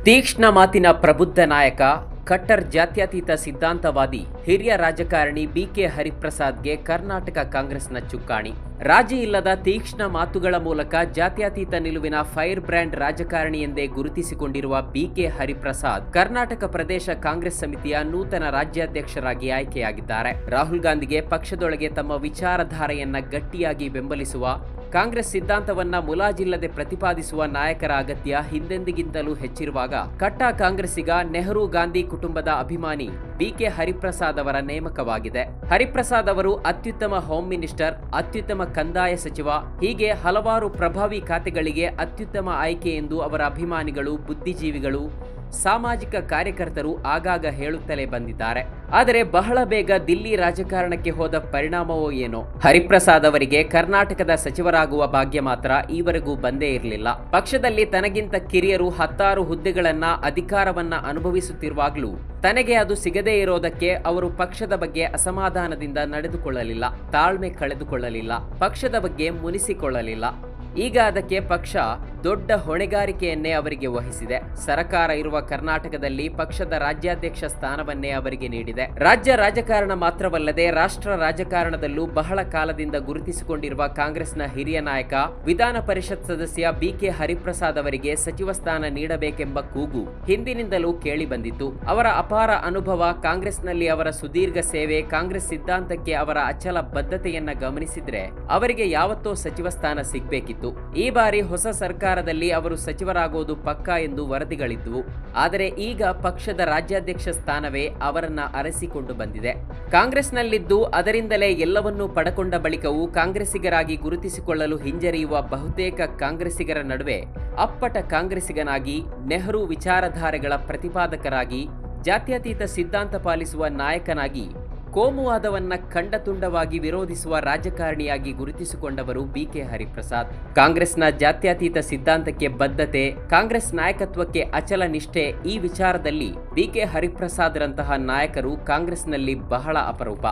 ತೀಕ್ಷ್ಣ ಮಾತಿನ ಪ್ರಬುದ್ಧ ನಾಯಕ, ಕಟ್ಟರ್ ಜಾತ್ಯತೀತ ಸಿದ್ಧಾಂತವಾದಿ, ಹಿರಿಯ ರಾಜಕಾರಣಿ ಬಿಕೆ ಹರಿಪ್ರಸಾದ್ಗೆ ಕರ್ನಾಟಕ ಕಾಂಗ್ರೆಸ್ನ ಚುಕ್ಕಾಣಿ. ರಾಜಿ ಇಲ್ಲದ ತೀಕ್ಷ್ಣ ಮಾತುಗಳ ಮೂಲಕ ಜಾತ್ಯತೀತ ನಿಲುವಿನ ಫೈರ್ ಬ್ರ್ಯಾಂಡ್ ರಾಜಕಾರಣಿ ಎಂದೇ ಗುರುತಿಸಿಕೊಂಡಿರುವ ಬಿಕೆ ಹರಿಪ್ರಸಾದ್ ಕರ್ನಾಟಕ ಪ್ರದೇಶ ಕಾಂಗ್ರೆಸ್ ಸಮಿತಿಯ ನೂತನ ರಾಜ್ಯಾಧ್ಯಕ್ಷರಾಗಿ ಆಯ್ಕೆಯಾಗಿದ್ದಾರೆ. ರಾಹುಲ್ ಗಾಂಧಿಗೆ ಪಕ್ಷದೊಳಗೆ ತಮ್ಮ ವಿಚಾರಧಾರೆಯನ್ನ ಗಟ್ಟಿಯಾಗಿ ಬೆಂಬಲಿಸುವ, ಕಾಂಗ್ರೆಸ್ ಸಿದ್ಧಾಂತವನ್ನ ಮುಲಾಜಿಲ್ಲದೆ ಪ್ರತಿಪಾದಿಸುವ ನಾಯಕರ ಅಗತ್ಯ ಹಿಂದೆಂದಿಗಿಂತಲೂ ಹೆಚ್ಚಿರುವಾಗ ಕಟ್ಟಾ ಕಾಂಗ್ರೆಸ್ಸಿಗ ನೆಹರು ಗಾಂಧಿ ಕುಟುಂಬದ ಅಭಿಮಾನಿ ಬಿಕೆ ಹರಿಪ್ರಸಾದ್ ಅವರ ನೇಮಕವಾಗಿದೆ. ಹರಿಪ್ರಸಾದ್ ಅವರು ಅತ್ಯುತ್ತಮ ಹೋಮ್ ಮಿನಿಸ್ಟರ್, ಅತ್ಯುತ್ತಮ ಕಂದಾಯ ಸಚಿವ, ಹೀಗೆ ಹಲವಾರು ಪ್ರಭಾವಿ ಖಾತೆಗಳಿಗೆ ಅತ್ಯುತ್ತಮ ಆಯ್ಕೆ ಎಂದು ಅವರ ಅಭಿಮಾನಿಗಳು, ಬುದ್ಧಿಜೀವಿಗಳು, ಸಾಮಾಜಿಕ ಕಾರ್ಯಕರ್ತರು ಆಗಾಗ ಹೇಳುತ್ತಲೇ ಬಂದಿದ್ದಾರೆ. ಆದರೆ ಬಹಳ ಬೇಗ ದಿಲ್ಲಿ ರಾಜಕಾರಣಕ್ಕೆ ಹೋದ ಪರಿಣಾಮವೋ ಏನೋ, ಹರಿಪ್ರಸಾದ್ ಅವರಿಗೆ ಕರ್ನಾಟಕದ ಸಚಿವರಾಗುವ ಭಾಗ್ಯ ಮಾತ್ರ ಈವರೆಗೂ ಬಂದೇ ಇರಲಿಲ್ಲ. ಪಕ್ಷದಲ್ಲಿ ತನಗಿಂತ ಕಿರಿಯರು 10 ಹುದ್ದೆಗಳನ್ನ, ಅಧಿಕಾರವನ್ನ ಅನುಭವಿಸುತ್ತಿರುವಾಗಲೂ ತನಗೆ ಅದು ಸಿಗದೇ ಇರೋದಕ್ಕೆ ಅವರು ಪಕ್ಷದ ಬಗ್ಗೆ ಅಸಮಾಧಾನದಿಂದ ನಡೆದುಕೊಳ್ಳಲಿಲ್ಲ, ತಾಳ್ಮೆ ಕಳೆದುಕೊಳ್ಳಲಿಲ್ಲ, ಪಕ್ಷದ ಬಗ್ಗೆ ಮುನಿಸಿಕೊಳ್ಳಲಿಲ್ಲ. ಈಗ ಅದಕ್ಕೆ ಪಕ್ಷ ದೊಡ್ಡ ಹೊಣೆಗಾರಿಕೆಯನ್ನೇ ಅವರಿಗೆ ವಹಿಸಿದೆ. ಸರಕಾರ ಇರುವ ಕರ್ನಾಟಕದಲ್ಲಿ ಪಕ್ಷದ ರಾಜ್ಯಾಧ್ಯಕ್ಷ ಸ್ಥಾನವನ್ನೇ ಅವರಿಗೆ ನೀಡಿದೆ. ರಾಜ್ಯ ರಾಜಕಾರಣ ಮಾತ್ರವಲ್ಲದೆ ರಾಷ್ಟ್ರ ರಾಜಕಾರಣದಲ್ಲೂ ಬಹಳ ಕಾಲದಿಂದ ಗುರುತಿಸಿಕೊಂಡಿರುವ ಕಾಂಗ್ರೆಸ್ನ ಹಿರಿಯ ನಾಯಕ, ವಿಧಾನ ಪರಿಷತ್ ಸದಸ್ಯ ಬಿಕೆ ಹರಿಪ್ರಸಾದ್ ಅವರಿಗೆ ಸಚಿವ ಸ್ಥಾನ ನೀಡಬೇಕೆಂಬ ಕೂಗು ಹಿಂದಿನಿಂದಲೂ ಕೇಳಿ ಬಂದಿತ್ತು. ಅವರ ಅಪಾರ ಅನುಭವ, ಕಾಂಗ್ರೆಸ್ನಲ್ಲಿ ಅವರ ಸುದೀರ್ಘ ಸೇವೆ, ಕಾಂಗ್ರೆಸ್ ಸಿದ್ಧಾಂತಕ್ಕೆ ಅವರ ಅಚಲ ಬದ್ಧತೆಯನ್ನ ಗಮನಿಸಿದ್ರೆ ಅವರಿಗೆ ಯಾವತ್ತೋ ಸಚಿವ ಸ್ಥಾನ ಸಿಗಬೇಕಿತ್ತು. ಈ ಬಾರಿ ಹೊಸ ಸರ್ಕಾರದಲ್ಲಿ ಅವರು ಸಚಿವರಾಗೋದು ಪಕ್ಕಾ ಎಂದು ವರದಿಗಳಿದ್ವು. ಆದರೆ ಈಗ ಪಕ್ಷದ ರಾಜ್ಯಾಧ್ಯಕ್ಷ ಸ್ಥಾನವೇ ಅವರನ್ನ ಅರಸಿಕೊಂಡು ಬಂದಿದೆ. ಕಾಂಗ್ರೆಸ್ನಲ್ಲಿದ್ದು ಅದರಿಂದಲೇ ಎಲ್ಲವನ್ನೂ ಪಡಕೊಂಡ ಬಳಿಕವೂ ಕಾಂಗ್ರೆಸ್ಸಿಗರಾಗಿ ಗುರುತಿಸಿಕೊಳ್ಳಲು ಹಿಂಜರಿಯುವ ಬಹುತೇಕ ಕಾಂಗ್ರೆಸ್ಸಿಗರ ನಡುವೆ ಅಪ್ಪಟ ಕಾಂಗ್ರೆಸ್ಸಿಗನಾಗಿ, ನೆಹರು ವಿಚಾರಧಾರೆಗಳ ಪ್ರತಿಪಾದಕರಾಗಿ, ಜಾತ್ಯತೀತ ಸಿದ್ಧಾಂತ ಪಾಲಿಸುವ ನಾಯಕನಾಗಿ, ಕೋಮುವಾದವನ್ನ ಖಂಡತುಂಡವಾಗಿ ವಿರೋಧಿಸುವ ರಾಜಕಾರಣಿಯಾಗಿ ಗುರುತಿಸಿಕೊಂಡವರು ಬಿಕೆ ಹರಿಪ್ರಸಾದ್. ಕಾಂಗ್ರೆಸ್ನ ಜಾತ್ಯತೀತ ಸಿದ್ಧಾಂತಕ್ಕೆ ಬದ್ಧತೆ, ಕಾಂಗ್ರೆಸ್ ನಾಯಕತ್ವಕ್ಕೆ ಅಚಲ ನಿಷ್ಠೆ, ಈ ವಿಚಾರದಲ್ಲಿ ಬಿಕೆ ಹರಿಪ್ರಸಾದ್ರಂತಹ ನಾಯಕರು ಕಾಂಗ್ರೆಸ್ನಲ್ಲಿ ಬಹಳ ಅಪರೂಪ.